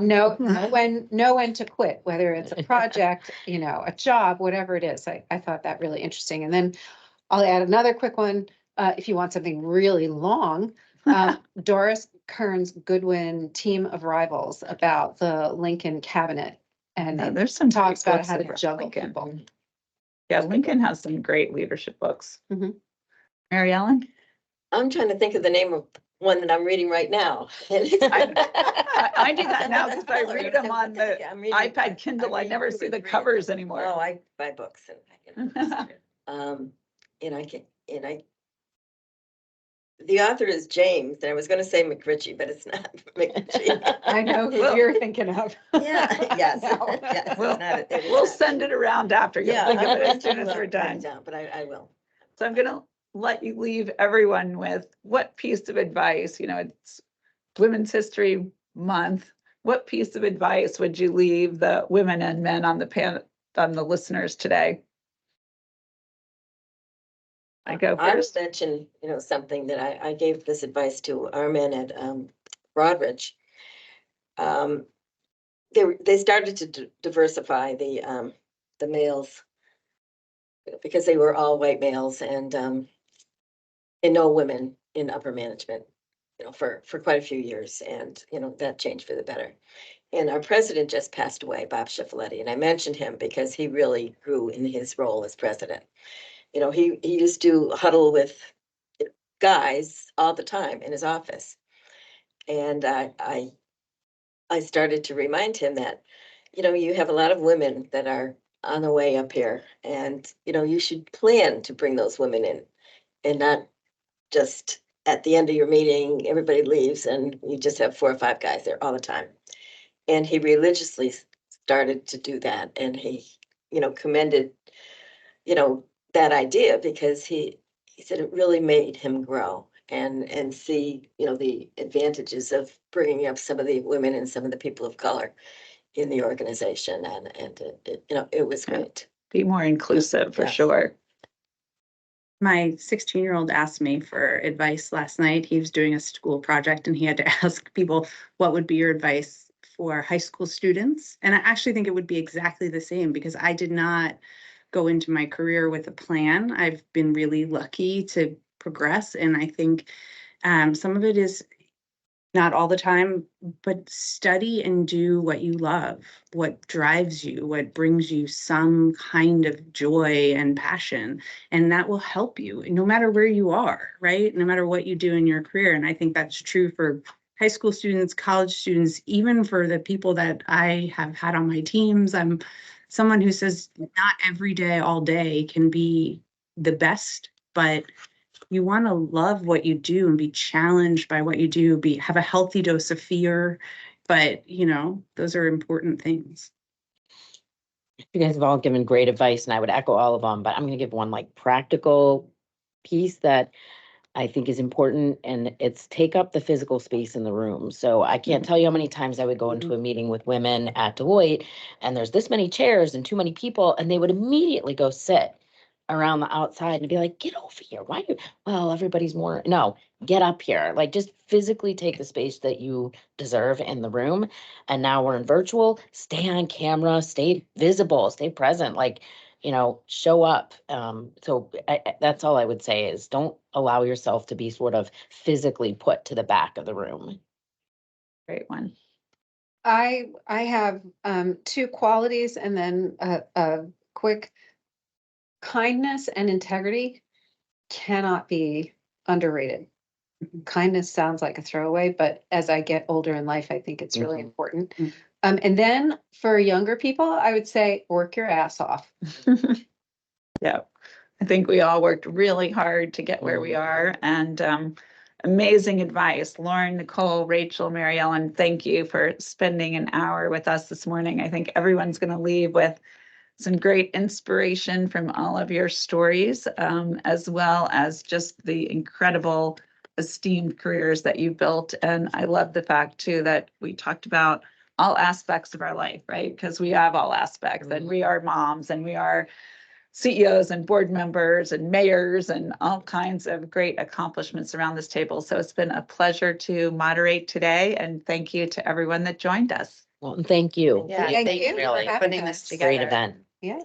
know when know when to quit, whether it's a project, a job, whatever it is. I thought that really interesting. And then I'll add another quick one. If you want something really long, Doris Kearns Goodwin Team of Rivals about the Lincoln cabinet. And Yeah, it there's some talks great about books how to about juggle Lincoln. people. Yeah, Lincoln has some great leadership books. Mhm. Mary Ellen? I'm trying to think of the name of one that I'm reading right now. I do that now because I read them on the iPad Kindle. I never see the covers anymore. Oh, I buy books and the author is James, and I was gonna say McRitchie, but it's not McRitchie. I know who Well- you're thinking of. Yeah, yes, No. yes, it's Well, not- it is We'll not. send it around after. You'll Yeah, think of it I as soon as will we're write it done. down, but I will. So I'm gonna let you leave everyone with what piece of advice, it's Women's History Month. What piece of advice would you leave the women and men on the listeners today? I go I would first. mention, something that I gave this advice to our men at Broadridge. They started to diversify the males because they were all white males and no women in upper management, for quite a few years, and that changed for the better. And our president just passed away, Bob Schiaffeletti, and I mentioned him because he really grew in his role as president. He used to huddle with guys all the time in his office. And I started to remind him that, you have a lot of women that are on the way up here, and, you should plan to bring those women in and not just at the end of your meeting, everybody leaves and you just have 4 or 5 guys there all the time. And he religiously started to do that. And he, commended, that idea because he said it really made him grow and see, the advantages of bringing up some of the women and some of the people of color in the organization. And it was great. Be more inclusive for Yes. sure. My 16-year-old asked me for advice last night. He was doing a school project and he had to ask people, what would be your advice for high school students? And I actually think it would be exactly the same because I did not go into my career with a plan. I've been really lucky to progress. And I think some of it is not all the time, but study and do what you love, what drives you, what brings you some kind of joy and passion. And that will help you no matter where you are, right? No matter what you do in your career. And I think that's true for high school students, college students, even for the people that I have had on my teams. I'm someone who says not every day, all day can be the best, but you want to love what you do and be challenged by what you do, have a healthy dose of fear. But, those are important things. You guys have all given great advice and I would echo all of them, but I'm going to give one like practical piece that I think is important, and it's take up the physical space in the room. So I can't tell you how many times I would go into a meeting with women at Deloitte and there's this many chairs and too many people, and they would immediately go sit around the outside and be like, get over here. Why you, well, everybody's more, no, get up here. Like just physically take the space that you deserve in the room. And now we're in virtual, stay on camera, stay visible, stay present, like, show up. So that's all I would say is don't allow yourself to be sort of physically put to the back of the room. Great one. I have 2 qualities and then a quick. Kindness and integrity cannot be underrated. Kindness sounds like a throwaway, but as I get older in life, I think it's really important. And then for younger people, I would say work your ass off. Yeah, I think we all worked really hard to get where we are, and amazing advice. Lauren, Nicole, Rachel, Mary Ellen, thank you for spending an hour with us this morning. I think everyone's going to leave with some great inspiration from all of your stories, as well as just the incredible esteemed careers that you built. And I love the fact too that we talked about all aspects of our life, right? Because we have all aspects, and we are moms, and we are CEOs and board members and mayors and all kinds of great accomplishments around this table. So it's been a pleasure to moderate today, and thank you to everyone that joined us. Well, thank you. Yeah, Thank thank you you for for having putting us. this together. Great event. Yeah.